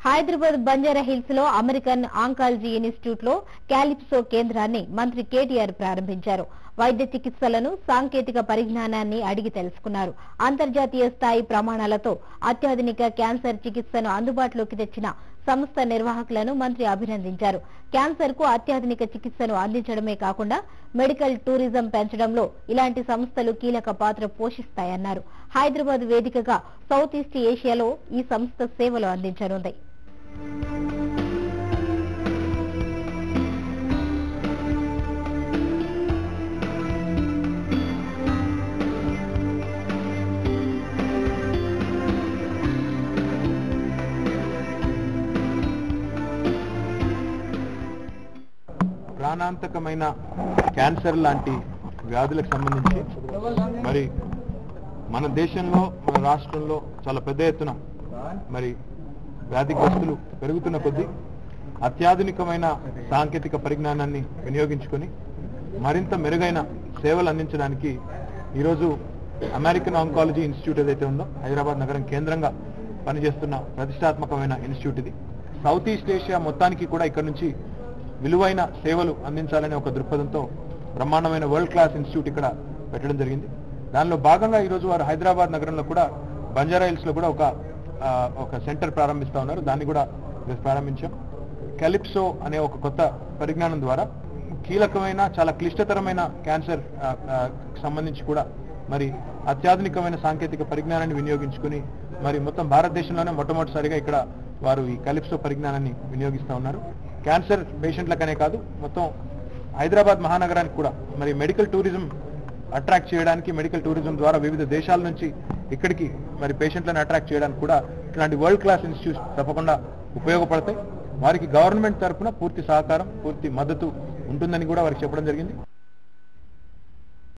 Hyderabad Banjara hills లో American oncology institute లో క్యాలిప్సో కేంద్రాన్ని మంత్రి కేటీఆర్ ప్రారంభించారు. వైద్య చికిత్సలను సాంకేతిక పరిజ్ఞానాన్ని అడిగి తెలుసుకున్నారు. అంతర్జాతీయ స్థాయి ప్రమాణాలతో అత్యాధునిక క్యాన్సర్ చికిత్సను అందుబాటులోకి తెచ్చిన సంస్థ నిర్వాహకులను మంత్రి అభినందించారు. క్యాన్సర్ కు అత్యాధునిక చికిత్సను అందించడమే కాకుండా మెడికల్ టూరిజం పెంచడంలో ఇలాంటి సంస్థలు కీలక పాత్ర పోషిస్తాయన్నారు. హైదరాబాద్ వేదికగా సౌత్ ఈస్ట్ ఏషియాలో ఈ సంస్థ సేవలు అందించనుంది. ప్రాణాంతకమైన క్యాన్సర్ లాంటి వ్యాధులకు సంబంధించి మరి మన దేశంలో మన రాష్ట్రంలో చాలా పెద్ద ఎత్తున మరి వ్యాధిగ్రస్తులు పెరుగుతున్న కొద్దీ అత్యాధునికమైన సాంకేతిక పరిజ్ఞానాన్ని వినియోగించుకొని మరింత మెరుగైన సేవలు అందించడానికి ఈరోజు అమెరికన్ ఆంకాలజీ ఇన్స్టిట్యూట్ ఏదైతే ఉందో హైదరాబాద్ నగరం కేంద్రంగా పనిచేస్తున్న ప్రతిష్టాత్మకమైన ఇన్స్టిట్యూట్ ఇది. సౌత్ ఈస్ట్ ఏషియా మొత్తానికి కూడా ఇక్కడ నుంచి విలువైన సేవలు అందించాలనే ఒక దృక్పథంతో బ్రహ్మాండమైన వరల్డ్ క్లాస్ ఇన్స్టిట్యూట్ ఇక్కడ పెట్టడం జరిగింది. దానిలో భాగంగా ఈరోజు వారు హైదరాబాద్ నగరంలో కూడా బంజారా హిల్స్ లో కూడా ఒక సెంటర్ ప్రారంభిస్తా ఉన్నారు. దాన్ని కూడా ప్రారంభించాం. క్యాలిప్సో అనే ఒక కొత్త పరిజ్ఞానం ద్వారా కీలకమైన చాలా క్లిష్టతరమైన క్యాన్సర్ సంబంధించి కూడా మరి అత్యాధునికమైన సాంకేతిక పరిజ్ఞానాన్ని వినియోగించుకుని మరి మొత్తం భారతదేశంలోనే మొట్టమొదటిసారిగా ఇక్కడ వారు ఈ క్యాలిప్సో పరిజ్ఞానాన్ని వినియోగిస్తా ఉన్నారు. క్యాన్సర్ పేషెంట్లకనే కాదు మొత్తం హైదరాబాద్ మహానగరానికి కూడా మరి మెడికల్ టూరిజం అట్రాక్ట్ చేయడానికి, మెడికల్ టూరిజం ద్వారా వివిధ దేశాల నుంచి ఇక్కడికి మరి పేషెంట్లను అట్రాక్ట్ చేయడానికి కూడా ఇట్లాంటి వరల్డ్ క్లాస్ ఇన్స్టిట్యూట్స్ తప్పకుండా ఉపయోగపడతాయి. వారికి గవర్నమెంట్ తరఫున పూర్తి సహకారం, పూర్తి మద్దతు ఉంటుందని కూడా వారికి చెప్పడం జరిగింది.